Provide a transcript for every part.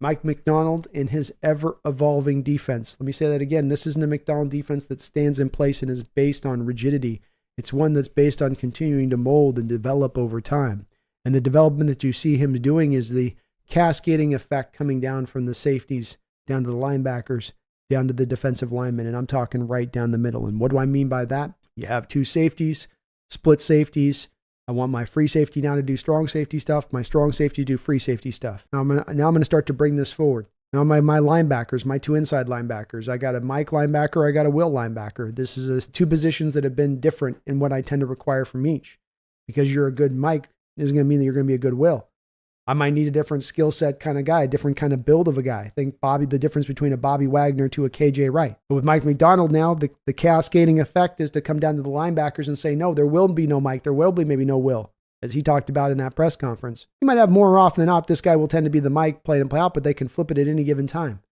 Mike Macdonald and his ever-evolving defense. Let me say that again. This isn't a Macdonald defense that stands in place and is based on rigidity. It's one that's based on continuing to mold and develop over time. And the development that you see him doing is the cascading effect coming down from the safeties, down to the linebackers, down to the defensive linemen. And I'm talking right down the middle. And what do I mean by that? You have two safeties, split safeties. I want my free safety now to do strong safety stuff, my strong safety to do free safety stuff. Now I'm going to start to bring this forward. Now my linebackers, my two inside linebackers, I got a Mike linebacker, I got a Will linebacker. This is two positions that have been different in what I tend to require from each. Because you're a good Mike isn't going to mean that you're going to be a good Will. I might need a different skill set kind of guy, a different kind of build of a guy. I think the difference between a Bobby Wagner to a KJ Wright. But with Mike Macdonald now, the cascading effect is to come down to the linebackers and say, no, there will be no Mike. There will be maybe no Will, as he talked about in that press conference. You might have more often than not, this guy will tend to be the Mike play in and play out, but they can flip it at any given time.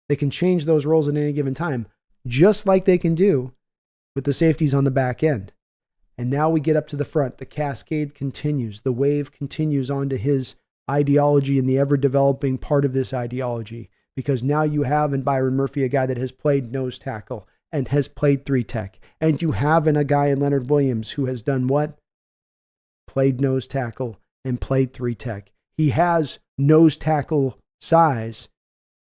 They can change those roles at any given time, just like they can do with the safeties on the back end. And now we get up to the front. The cascade continues. The wave continues onto his ideology and the ever-developing part of this ideology. Because now you have in Byron Murphy a guy that has played nose tackle and has played three tech. And you have in a guy in Leonard Williams who has done what? Played nose tackle and played three tech. He has nose tackle size,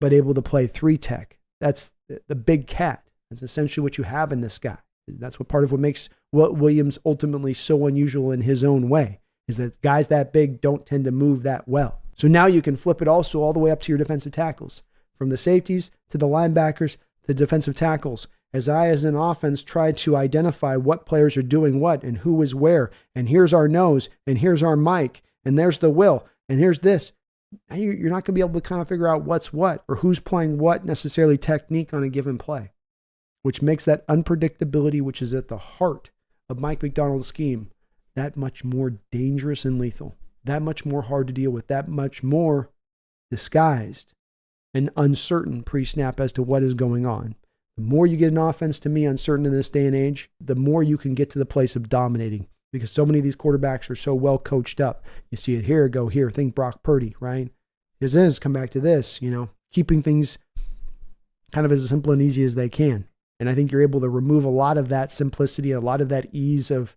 but able to play three tech. That's the big cat. That's essentially what you have in this guy. That's what part of what makes Williams ultimately so unusual in his own way, is that guys that big don't tend to move that well. So now you can flip it also all the way up to your defensive tackles, from the safeties to the linebackers to the defensive tackles. As an offense, try to identify what players are doing what and who is where. And here's our nose, and here's our Mike, and there's the Will, and here's this. You're not going to be able to kind of figure out what's what or who's playing what necessarily technique on a given play, which makes that unpredictability, which is at the heart of Mike Macdonald's scheme, that much more dangerous and lethal, that much more hard to deal with, that much more disguised and uncertain pre-snap as to what is going on. The more you get an offense, to me, uncertain in this day and age, the more you can get to the place of dominating, because so many of these quarterbacks are so well coached up. You see it here, go here. Think Brock Purdy, right? This, come back to this, keeping things kind of as simple and easy as they can. And I think you're able to remove a lot of that simplicity and a lot of that ease of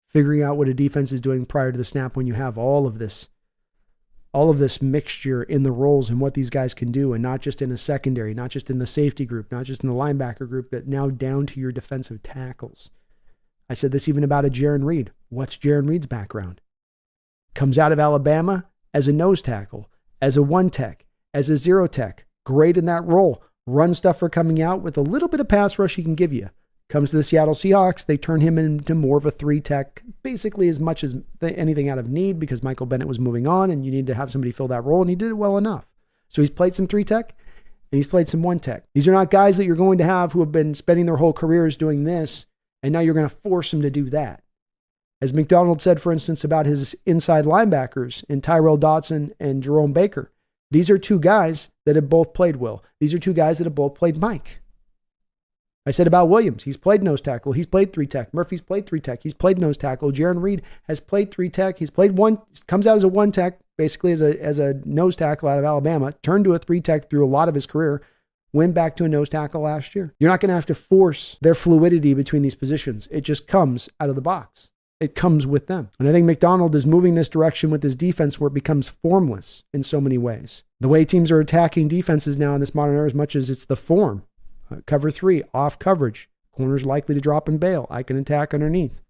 figuring out what a defense is doing prior to the snap when you have all of this mixture in the roles and what these guys can do, and not just in a secondary, not just in the safety group, not just in the linebacker group, but now down to your defensive tackles. I said this even about a Jaron Reed. What's Jaron Reed's background? Comes out of Alabama as a nose tackle, as a one tech, as a zero tech. Great in that role. Run stuffer coming out with a little bit of pass rush he can give you. Comes to the Seattle Seahawks, they turn him into more of a three tech, basically as much as anything out of need, because Michael Bennett was moving on and you need to have somebody fill that role, and he did it well enough. So he's played some three tech and he's played some one tech. These are not guys that you're going to have who have been spending their whole careers doing this, and now you're going to force them to do that. As Macdonald said, for instance, about his inside linebackers in Tyrell Dodson and Jerome Baker, these are two guys that have both played Will. These are two guys that have both played Mike. I said about Williams, he's played nose tackle. He's played three tech. Murphy's played three tech. He's played nose tackle. Jaron Reed has played three tech. He's played one, comes out as a one tech, basically as a nose tackle out of Alabama, turned to a three tech through a lot of his career, went back to a nose tackle last year. You're not going to have to force their fluidity between these positions. It just comes out of the box. It comes with them. And I think Macdonald is moving this direction with his defense where it becomes formless in so many ways. The way teams are attacking defenses now in this modern era, as much as it's the form. Cover three, off coverage. Corner's likely to drop and bail. I can attack underneath.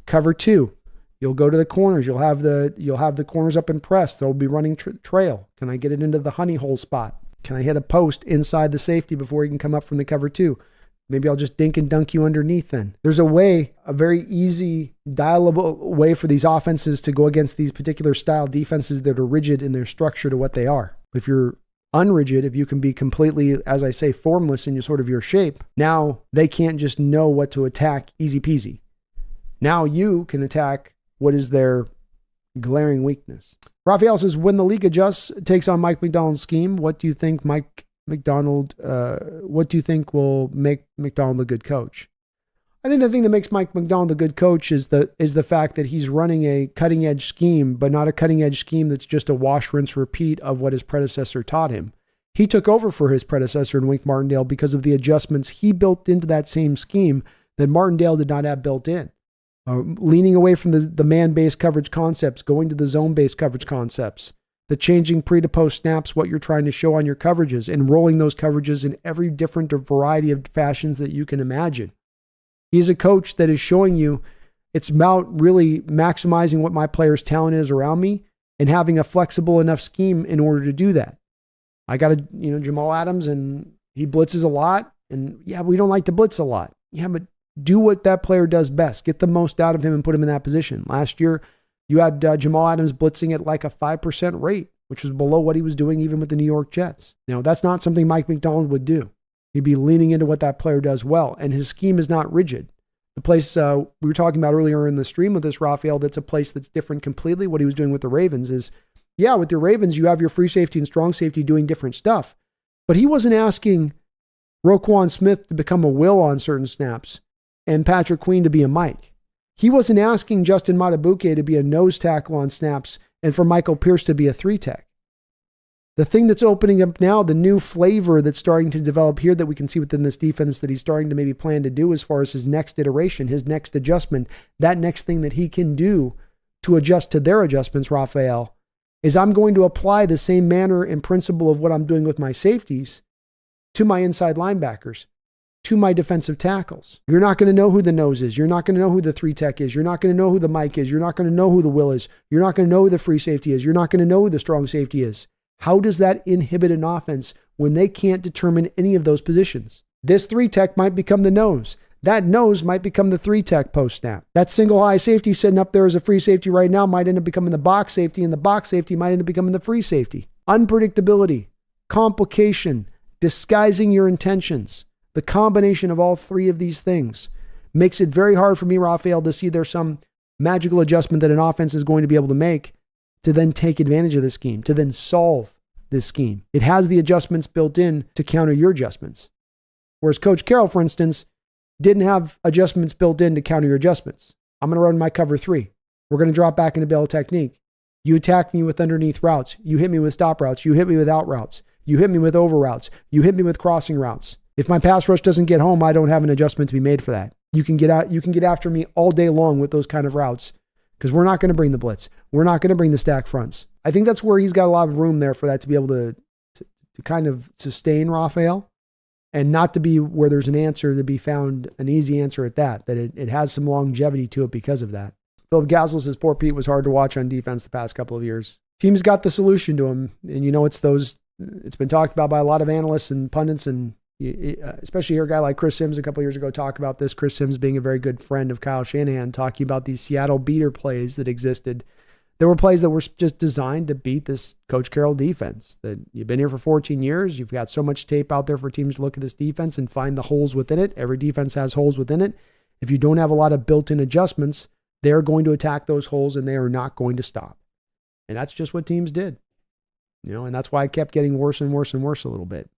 Cover two, you'll go to the corners. You'll have the corners up and press. They'll be running trail. Can I get it into the honey hole spot? Can I hit a post inside the safety before he can come up from the cover two? Maybe I'll just dink and dunk you underneath then. There's a very easy, dialable way for these offenses to go against these particular style defenses that are rigid in their structure to what they are. If you're unrigid, if you can be completely, as I say, formless in your shape, now they can't just know what to attack easy peasy. Now you can attack what is their glaring weakness. Raphael says, when the league adjusts, takes on Mike Macdonald's scheme, what do you think will make Macdonald a good coach? I think the thing that makes Mike Macdonald a good coach is the fact that he's running a cutting edge scheme, but not a cutting edge scheme that's just a wash, rinse, repeat of what his predecessor taught him. He took over for his predecessor in Wink Martindale because of the adjustments he built into that same scheme that Martindale did not have built in. Leaning away from the man-based coverage concepts, going to the zone-based coverage concepts, the changing pre to post snaps, what you're trying to show on your coverages, and rolling those coverages in every different variety of fashions that you can imagine. He's a coach that is showing you it's about really maximizing what my player's talent is around me and having a flexible enough scheme in order to do that. I got Jamal Adams, and he blitzes a lot, and yeah, we don't like to blitz a lot. Yeah, but do what that player does best. Get the most out of him and put him in that position. Last year, you had Jamal Adams blitzing at like a 5% rate, which was below what he was doing even with the New York Jets. Now, that's not something Mike Macdonald would do. He'd be leaning into what that player does well, and his scheme is not rigid. The place we were talking about earlier in the stream with this, Raphael, that's a place that's different completely. What he was doing with the Ravens is, yeah, with your Ravens, you have your free safety and strong safety doing different stuff, but he wasn't asking Roquan Smith to become a Will on certain snaps and Patrick Queen to be a Mike. He wasn't asking Justin Matabuke to be a nose tackle on snaps and for Michael Pierce to be a 3-tech. The thing that's opening up now, the new flavor that's starting to develop here that we can see within this defense that he's starting to maybe plan to do as far as his next iteration, his next adjustment, that next thing that he can do to adjust to their adjustments, Raphael, is I'm going to apply the same manner and principle of what I'm doing with my safeties to my inside linebackers, to my defensive tackles. You're not going to know who the nose is. You're not going to know who the 3-tech is. You're not going to know who the Mike is. You're not going to know who the Will is. You're not going to know who the free safety is. You're not going to know who the strong safety is. How does that inhibit an offense when they can't determine any of those positions? This 3-tech might become the nose. That nose might become the 3-tech post snap. That single high safety sitting up there as a free safety right now might end up becoming the box safety, and the box safety might end up becoming the free safety. Unpredictability, complication, disguising your intentions. The combination of all three of these things makes it very hard for me, Raphael, to see there's some magical adjustment that an offense is going to be able to make to then take advantage of this scheme, to then solve this scheme. It has the adjustments built in to counter your adjustments. Whereas Coach Carroll, for instance, didn't have adjustments built in to counter your adjustments. I'm going to run my cover 3. We're going to drop back into bail technique. You attack me with underneath routes. You hit me with stop routes. You hit me with out routes. You hit me with over routes. You hit me with crossing routes. If my pass rush doesn't get home, I don't have an adjustment to be made for that. You can get out. You can get after me all day long with those kind of routes because we're not going to bring the blitz. We're not going to bring the stack fronts. I think that's where he's got a lot of room there for that to be able to kind of sustain Raphael and not to be where there's an answer to be found, an easy answer at that it has some longevity to it because of that. Philip Gazel says, poor Pete was hard to watch on defense the past couple of years. Teams got the solution to him. And it's been talked about by a lot of analysts and pundits, and especially hear a guy like Chris Sims a couple of years ago talk about this. Chris Sims being a very good friend of Kyle Shanahan, talking about these Seattle beater plays that existed. There were plays that were just designed to beat this Coach Carroll defense. That you've been here for 14 years. You've got so much tape out there for teams to look at this defense and find the holes within it. Every defense has holes within it. If you don't have a lot of built-in adjustments, they're going to attack those holes and they are not going to stop. And that's just what teams did. And that's why it kept getting worse and worse and worse a little bit.